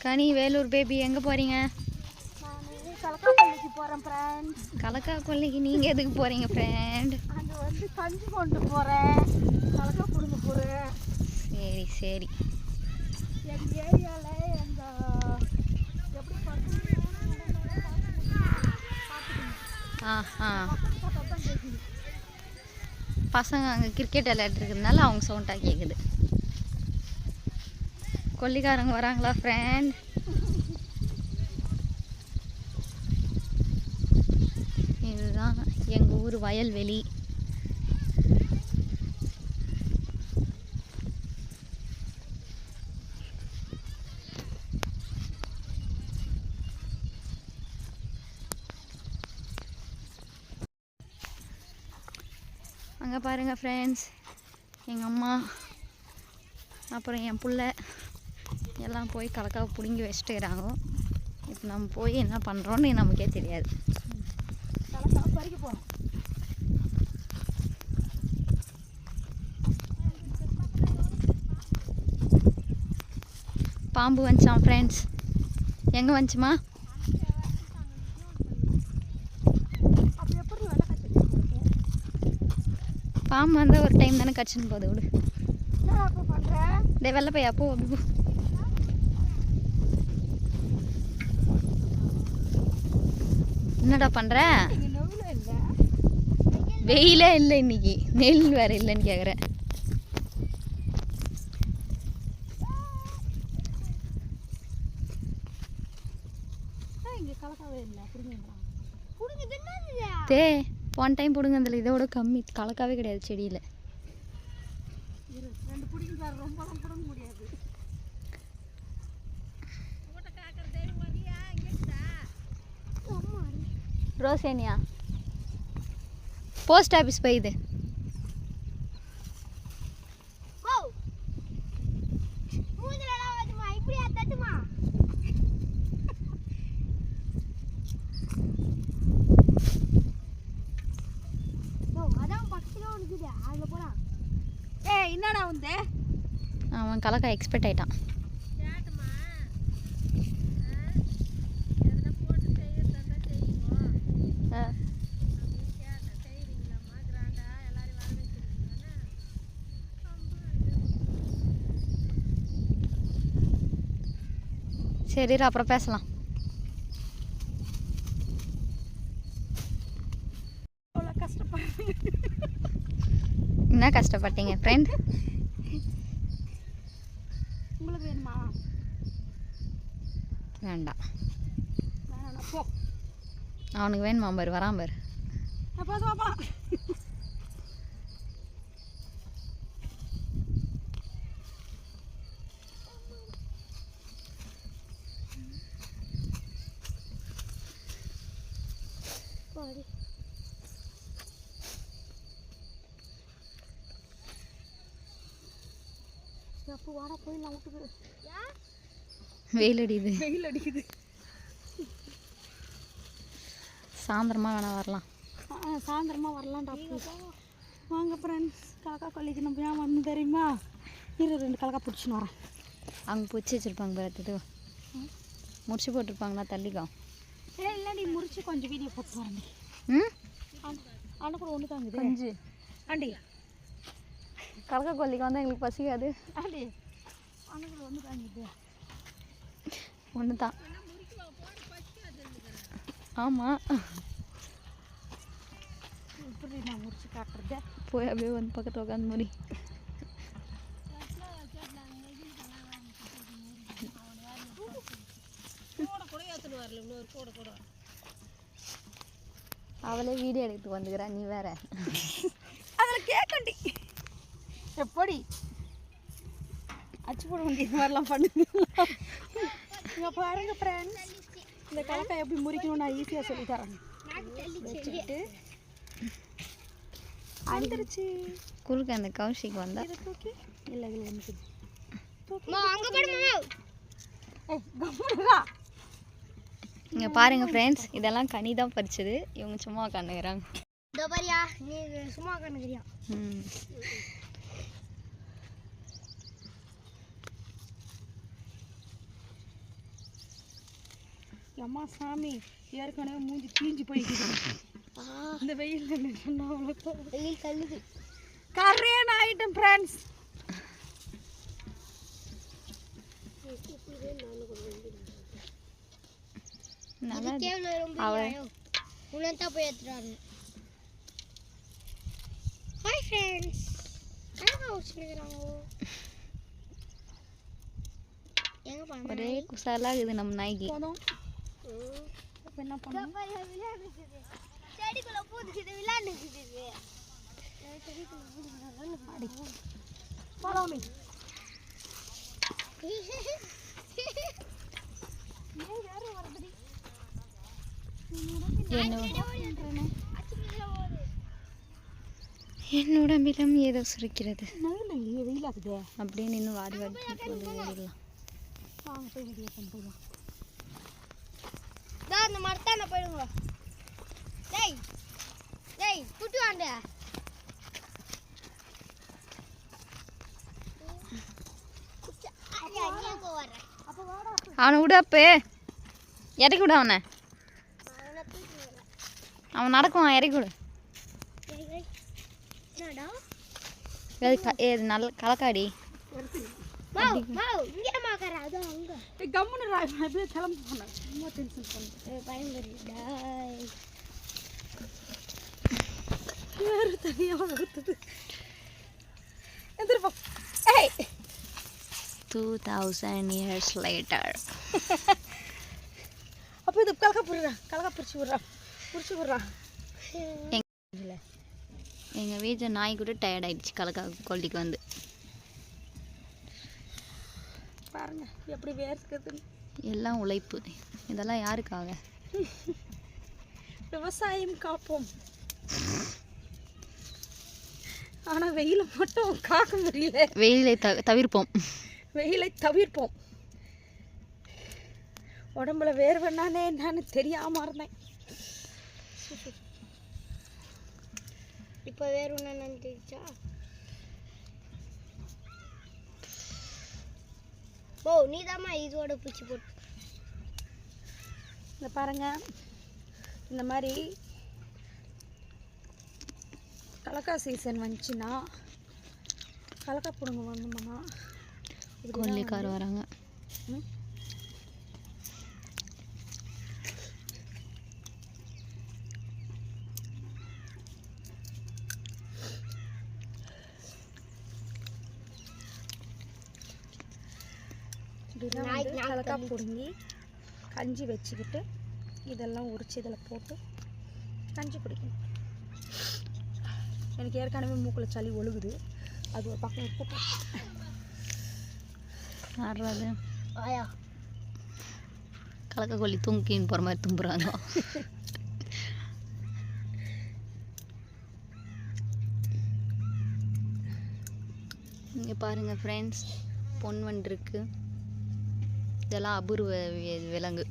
கனி Vellore baby எங்கே போகிறீங்க? கலக்கா கொல்லிக்கு போகிறேன் ஃப்ரெண்ட். கலக்கா கொல்லிக்கு நீங்கள் எதுக்கு போகிறீங்க ஃப்ரெண்ட்? அங்கே வந்து கஞ்சி கொண்டு போகிறேன், கலக்கா கொடுங்க போகிறேன். சரி சரி. எங்கள் ஏரியாவில் எங்கள் எப்படி பசங்க அங்கே கிரிக்கெட் விளையாட்டுருக்கிறதுனால அவங்க சவுண்டாக கேட்குது. கொல்லிக்காரங்க வராங்களா ஃப்ரெண்ட்? இதுதான் எங்கள் ஊர் வயல்வெளி. அங்கே பாருங்கள் ஃப்ரெண்ட்ஸ், எங்கள் அம்மா அப்புறம் என் பிள்ளை எல்லாம் போய் கலக்காவை பிடுங்கி வச்சுட்டுக்கிறாங்க. இப்போ நம்ம போய் என்ன பண்ணுறோன்னு நமக்கே தெரியாது. கலக்காவை பறிக்க போகிறோம். பாம்பு வந்துச்சான் ஃப்ரெண்ட்ஸ். எங்கே வந்துச்சுமா? பாம்பு வந்தால் ஒரு டைம் தானே கடிச்சுன்னு போகுது. விடு டே வெள்ளை பையா போ. அப்படி போ. என்னடா பண்ணுற? வெயிலே இல்லை இன்னைக்கு, நெல் வேறு இல்லைன்னு கேட்குறேன். தே போன டைம் பிடுங்கதில்ல, இதோட கம்மி. கலக்காவே கிடையாது செடியில். ரோசேனியா போஸ்ட் ஆஃபீஸ் போயிது. என்னடா வந்து அவன் கலக்கா எக்ஸ்பெக்ட் ஆயிட்டான். சரி அப்புறம் பேசலாம். என்ன கஷ்டப்பட்டீங்க ஃப்ரெண்ட்? உங்களுக்கு வேணுமா? வேண்டாம். போ. அவனுக்கு வேணுமா பாரு, வரான் பாரு. வெயில் அடிக்குது. சாயந்தரமா வேணா வரலாம். சாயந்தரமா வரலாம்டா. வாங்க ஃப்ரெண்ட்ஸ், கலக்கா கொல்லிக்கு நம்ம ஏன் வந்து தெரியுமா? 2 கலக்கா பிடிச்சின்னு வரேன். அவங்க பிடிச்சி வச்சுருப்பாங்க பார்த்துட்டு முடிச்சு போட்டிருப்பாங்களா? தள்ளிக்கோ. இல்லைடி, முடிச்சு கொஞ்சம் வீடியோ போட்டு வரேன். அண்ணா கூட ஒன்று தாங்குது கொஞ்சம் ஆண்டி. கலக்கா கொல்லிக்கு வந்தால் எங்களுக்கு பசிக்காது ஆண்டி. அண்ணா கூட ஒன்று தாங்குது. ஒன்று தான். ஆமாம், இப்படி நான் முடிச்சு காட்டுறத. போய் அப்படியே வந்து பக்கத்தில் உட்காந்து முடி. அவளே வீடியோ எடுத்து வந்துக்கிறா, நீ வேற அதில் கேட்கண்டி எப்படி அச்சு போட வேண்டிய இது மாதிரிலாம் பண்ணுங்க. இங்கே பாருங்க ஃப்ரெண்ட்ஸ், இந்த கலக்காய் எப்படி முறிக்கணும்னு நான் ஈஸியாக சொல்லி தரேன். வச்சுக்கிட்டு வந்துருச்சு. குறுக்க அந்த கௌஷிக் வந்தா தூக்கி இல்லை இதில் வந்து இங்கே பாருங்க ஃப்ரெண்ட்ஸ், இதெல்லாம் கனி தான் பறிச்சது. இவங்க சும்மா உட்காந்துக்கிறாங்க. சும்மா உட்காந்துக்கிறியா? அம்மா சாமி ஏற்கனவே மூஞ்சி தீஞ்சு போய்க்குது. இந்த வெயில் வெயில் தள்ளுது. கரையான ஐட்டம் ஃப்ரெண்ட்ஸ். ஒரே குசாலா இது நம்ம நாய்க்கு. என்ன பண்ணும்? என் உடம்பிலும் ஏதோ சுருக்கிறது வெயிலாகுது அப்படின்னு இன்னும் வாடி வாடி ஓடிடலாம். வாங்க போய் வீடியோ பண்ணிக்கலாம். அந்த மரத்தான போயிடுங்க. டேய் டேய் குட்டி வாண்ட. அவனை விடு. அப்போ இறக்கி விடு அவனை. அவன் நடக்குவான். இறக்கி விடு. நல்ல கலக்காடி. Hey! 2000 years later. அப்போ இது கலக்கா பிடிச்சி விட்றா. எங்கள் வீட்டில் நாய் கூட டயர்ட் ஆயிடுச்சு கலக்கா குவாலிட்டிக்கு வந்து. பாருங்க எப்படி வேர்க்குது. எல்லாம் உழைப்பு. இதெல்லாம் யாருக்காக? விவசாயம் காப்போம். ஆனால் வெயிலை மட்டும் காக்க முடியல. வெயிலை தவிர்ப்போம். வெயிலை தவிர்ப்போம். உடம்புல வேர்வைனானே என்னன்னு தெரியாம இருந்தேன். இப்போ வேர்வை என்னன்னு தெரிஞ்சா? ஓ நீதாம்மா இதோட பூச்சி போட்டு. இந்த பாருங்க, இந்த மாதிரி கலக்கா சீசன் வந்துச்சுன்னா கலக்கா பிடுங்க வந்தோம்னா கொல்லிக்கார் வராங்க. கலக்கா பிடுங்கி கஞ்சி வச்சுக்கிட்டு இதெல்லாம் உரிச்சு இதில் போட்டு கஞ்சி குடிக்கணும். எனக்கு ஏற்கனவே மூக்கில் சளி ஒழுகுது. அது ஒரு பக்கம் உப்பு ஆடுறது. ஆயா கலக்கா கொல்லி தூங்கின்னு போகிற மாதிரி தும்புறாங்க. இங்கே பாருங்கள் ஃப்ரெண்ட்ஸ், பொன் வண்டு இருக்கு. இதெல்லாம் அபூர்வ விலங்கு.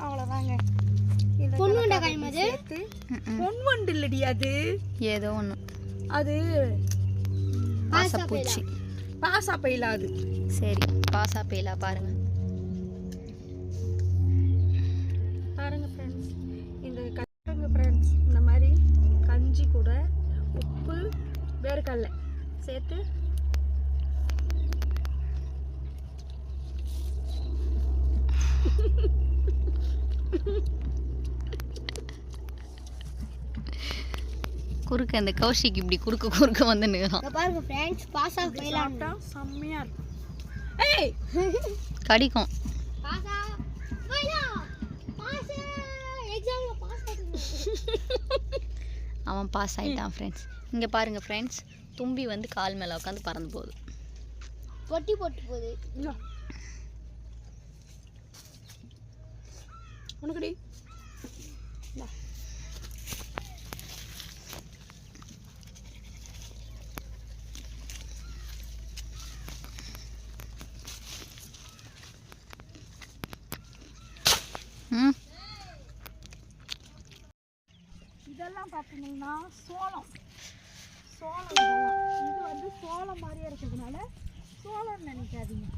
அவ்வளோதாங்க. பொன் வண்டு இல்லடி, அது ஏதோ ஒன்று. அது பாசப்பூச்சி. பாசாப்பையில. அது சரி, பாசாப்பையிலா. பாருங்க பாருங்க ஃப்ரெண்ட்ஸ், இந்த கட்டுங்க ஃப்ரெண்ட்ஸ். இந்த மாதிரி கஞ்சி கூட உப்பு வேர்க்கடலை சேர்த்து குறுக்க அந்த கௌஷிக்கு இப்படி குறுக்க வந்து நிற்கிறான். பாருங்க ஃப்ரெண்ட்ஸ், பாசா சாப்பிட்டா செம்மையா இருக்கும். ஏய் கடிக்கும். பாசா போய்டா. பாசா எக்ஸாம்ல பாஸ் ஆயிட்டான். அவன் பாஸ் ஆயிட்டான் ஃப்ரெண்ட்ஸ். இங்கே பாருங்க ஃப்ரெண்ட்ஸ், தும்பி வந்து கால் மேலே உட்காந்து பறந்து போகுது. பொட்டி போட்டு போகுது. உனக்குடி இதெல்லாம் பார்த்தீங்கன்னா சோளம். இது வந்து சோளம் மாதிரியே இருக்கிறதுனால சோளம் நினைக்காதீங்க.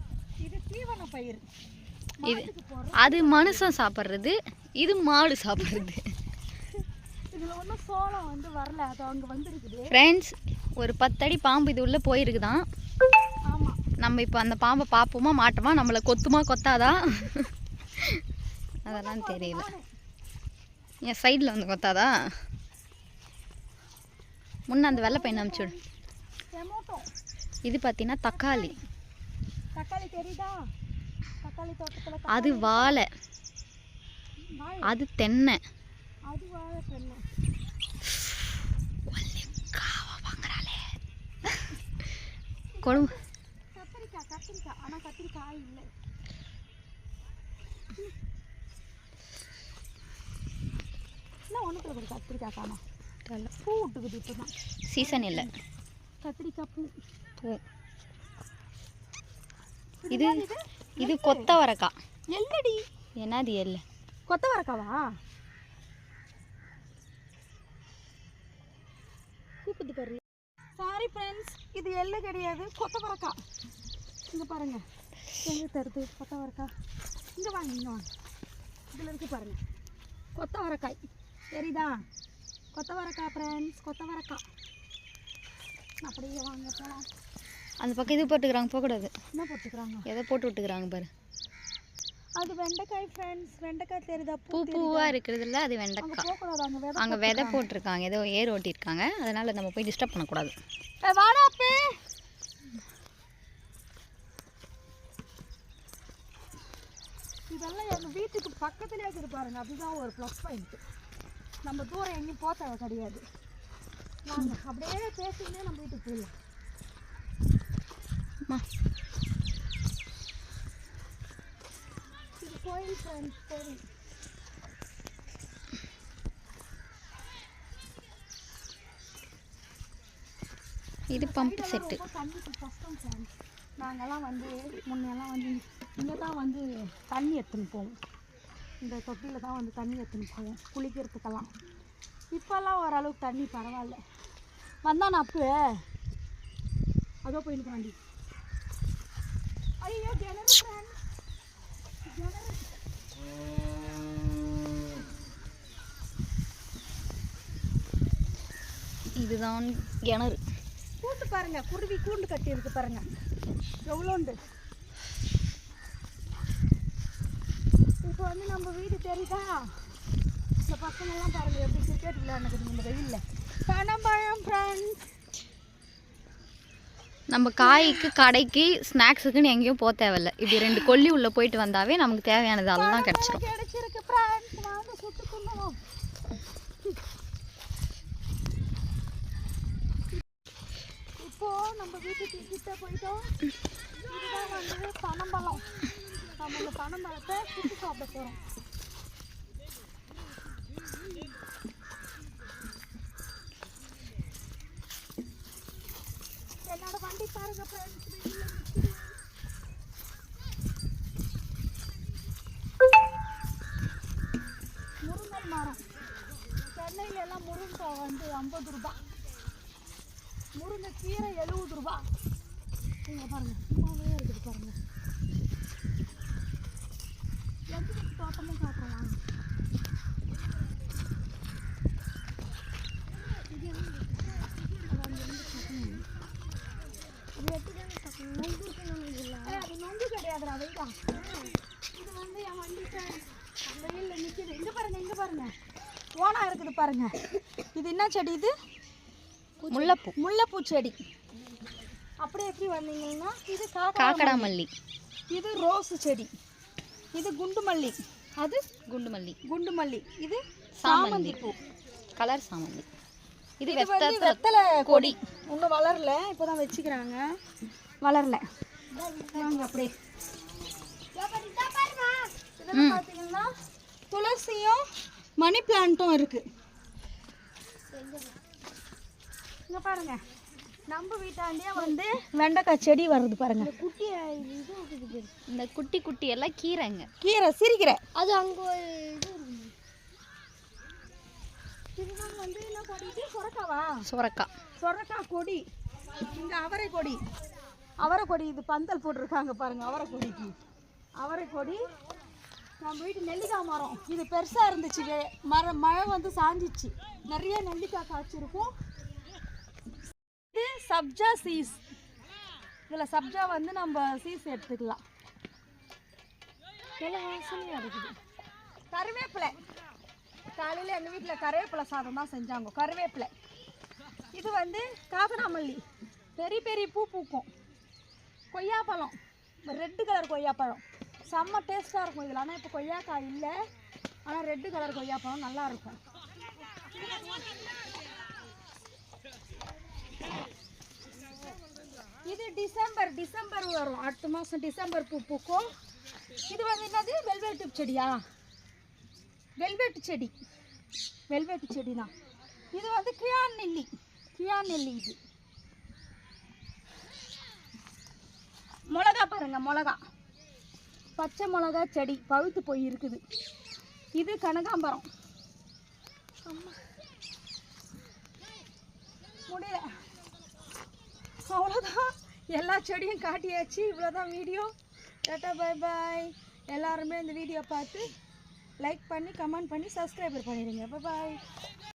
இது தீவன பயிர். இது அது மனுஷன் சாப்பிட்றது, இது மாடு சாப்பிட்றது. இதில் ஒன்றும் சோளம் வந்து வரல, அது அங்கே வந்துருக்குது. ஃப்ரெண்ட்ஸ், ஒரு 10 அடி பாம்பு இது உள்ளே போயிருக்குதான். ஆமாம், நம்ம இப்போ அந்த பாம்பை பார்ப்போமா மாட்டோமா, நம்மளை கொத்துமா கொத்தாதா அதெல்லாம் தெரியல. என் சைடில் வந்து கொத்தாதா? முன்ன அந்த வெள்ளை பையன் அனுப்பிச்சுடு. டொமேட்டோ. இது பார்த்தீங்கன்னா தக்காளி. தக்காளி தெரியுதா? தக்காளி தோட்டத்தில் அது வாழை, அது தென்னை. அது வாழை தென்னை. கொழும்பு கத்திரிக்காய், கத்திரிக்காய். ஆனால் கத்திரிக்காய் இல்லை. என்ன ஒன்றுக்குள்ள ஒரு கத்திரிக்காய் காணோம். பூ விட்டுக்குது இப்போ தான். சீசன் இல்லை. கத்திரிக்காய் பூ. பூ. இது இது கொத்தவரக்காய். எல்லடி என்னது எல்லை? கொத்தவரக்காவா? கூப்பிட்டு பாரு. சாரி ஃப்ரெண்ட்ஸ், இது எள்ளு கிடையாது, கொத்தவரக்காய். இங்கே பாருங்க, எங்கே தருது கொத்தவரக்காய்? இங்கே வாங்க, இங்கே வாங்க. இதில் இருக்கு பாருங்க, கொத்தவரக்காய் தெரியுதா? கொத்தவரக்காய் ஃப்ரெண்ட்ஸ், கொத்தவரக்காய். அப்படியே வாங்க போகலாம். அந்த பக்கம் இது போட்டுக்கிறாங்க, போகக்கூடாது. என்ன போட்டுக்கிறாங்க? எதை போட்டு விட்டுக்கிறாங்க பாரு. அது வெண்டைக்காய் ஃப்ரெண்ட்ஸ். வெண்டைக்காய் தெரியுதா? பூ பூவாக இருக்கிறதுல அது வெண்டைக்காய். போகக்கூடாது, அங்கே விதை போட்டிருக்காங்க, ஏதோ ஏர் ஓட்டியிருக்காங்க, அதனால் நம்ம போய் டிஸ்டர்ப் பண்ணக்கூடாது. வாடா அப்பே. இதெல்லாம் எங்கள் வீட்டுக்கு பக்கத்துலேயே இருக்குது பாருங்க, அதுதான் ஒரு ப்ளஸ் பாயிண்ட். நம்ம தூரம் எங்கேயும் போக தேவை கிடையாது. வாங்க அப்படியே பேசிக்கிட்டே நம்ம வீட்டுக்கு போயிடலாம். இது கோயில் ஃப்ரெண்ட்ஸ், கோயில். இது பம்ப் செட்டு. தண்ணிக்கு கஷ்டம் ஃப்ரெண்ட்ஸ். நாங்கள்லாம் வந்து முன்னெல்லாம் வந்து இங்கே தான் வந்து தண்ணி எடுத்துன்னு போவோம். இந்த தொட்டியில் தான் வந்து தண்ணி எடுத்துன்னு போவோம் குளிக்கிறதுக்கெல்லாம். இப்போல்லாம் ஓரளவுக்கு தண்ணி பரவாயில்ல. வந்தான் அப்பு அதோ போயிட்டு வண்டி. ஐயோ கிணறு ஃப்ரெண்ட்ஸ், கிணறு. இதுதான் கிணறு. கூண்டு பாருங்க, குருவி கூண்டு கட்டி இருக்கு பாருங்க, எவ்வளோண்டு. இப்போ வந்து நம்ம வீடு தெரியுதா? இந்த பசங்கள்லாம் பாருங்க எப்படி கிரிக்கெட் விளையாடுறது இந்த வெயிலில். பனம்பழம் ஃப்ரெண்ட்ஸ். நம்ம காய்க்கு கடைக்கு ஸ்நாக்ஸுக்குன்னு எங்கேயும் போக தேவையில்ல. இப்படி 2 கொல்லி உள்ளே போயிட்டு வந்தாவே நமக்கு தேவையானது அதெல்லாம் கிடச்சிரும். கிடைச்சிருக்கு ஃப்ரெண்ட்ஸ். வாங்க சுட்டு கொள்ளுவோம். இப்போ நம்ம வீட்டுக்கு கிட்ட போயிட்டோம். இதுதான் வந்து பனம்பழம். நம்ம இந்த பனம்பழத்தை சுட்டு சாப்பிட போகிறோம். என்னோட வண்டி பாருங்க ஃப்ரெண்ட்ஸ், முருங்கை மரம். சென்னையில எல்லாம் முருங்கைக்காய் வந்து 50 ரூபாய், முருங்கைக்கீரை 70 ரூபாய். இங்கே பாருங்க, சும்மாவே இருக்குது பாருங்க. எந்த தோட்டமும் காட்டுறோம். அது நொங்கு கிடையாதுடா, வெயிட்டா. இது வந்து என் வண்டி வெயிலில் நிற்கிது. இங்கே பாருங்க, இங்கே பாருங்க, ஓனா இருக்குது பாருங்க. இது என்ன செடி? இது முல்லைப்பூ. முல்லைப்பூ செடி. அப்படியே எப்படி வந்தீங்கன்னா இது காக்கடா மல்லி, இது ரோஸு செடி, இது குண்டு மல்லி, அது குண்டு மல்லி, குண்டு மல்லி, இது சாமந்தி பூ, கலர் சாமந்தி. இது வெத்தலை கொடி. இன்னும் வளரல, இப்போ தான் வச்சுக்கிறாங்க, வளரல. வாங்க அப்படியே. இதெல்லாம் பார்த்தீங்கன்னா துளசியும் மணி பிளான்ட்டும் இருக்குது. இங்கே பாருங்க, நம்ம வீட்டாண்டியே வந்து வெண்டைக்காய் செடி வருது பாருங்க. குட்டி இந்த குட்டி குட்டி எல்லாம் கீரைங்க. கீரை சிரிக்கிற அது அங்கே இதுதான் வந்து என்ன கொடி? இது சொரக்காவா? சொரக்காய். சொரக்காய் கொடி. இங்கே அவரை கொடி, அவரை கொடி. இது பந்தல் போட்டிருக்காங்க பாருங்க அவரை கொடிக்கு. அவரை கொடி. நம்ம வீட்டு நெல்லிக்காய் மரம் இது பெருசாக இருந்துச்சு, மழை வந்து சாஞ்சிச்சு, நிறைய நெல்லிக்காய் காய்ச்சிருக்கும். இது சப்ஜா சீஸ், இதில் சப்ஜா வந்து நம்ம சீஸ் எடுத்துக்கலாம். எல்லாம் வாசனையாக இருக்குது. கருவேப்பிலை, காலையில் எங்கள் வீட்டில் கருவேப்பிலை சாதம் தான் செஞ்சாங்க. கருவேப்பிலை. இது வந்து காக்கடாமல்லி, பெரிய பெரிய பூ பூக்கும். கொய்யாப்பழம், ரெட்டு கலர் கொய்யாப்பழம், செம்ம டேஸ்ட்டாக இருக்கும் இதில். ஆனால் இப்போ கொய்யாக்காய் இல்லை, ஆனால் ரெட்டு கலர் கொய்யாப்பழம் நல்லா இருக்கும். இது டிசம்பர் வரும், அடுத்த மாதம் டிசம்பர் பூ பூக்கும். இது வந்து என்னது, வெல்வெட்டு செடியா? வெல்வெட்டு செடி தான். இது வந்து கியான் நெல்லி. இது மிளகா பாருங்க, மிளகா, பச்சை மிளகா செடி பழுத்து போய் இருக்குது. இது கனகாம்பரம். முடியல, அவ்வளோதான், எல்லா செடியும் காட்டியாச்சு. இவ்வளோதான் வீடியோ. Tata bye bye. எல்லாருமே இந்த வீடியோ பார்த்து லைக் பண்ணி கமெண்ட் பண்ணி சப்ஸ்கிரைபர் பண்ணிடுங்க. பாய்.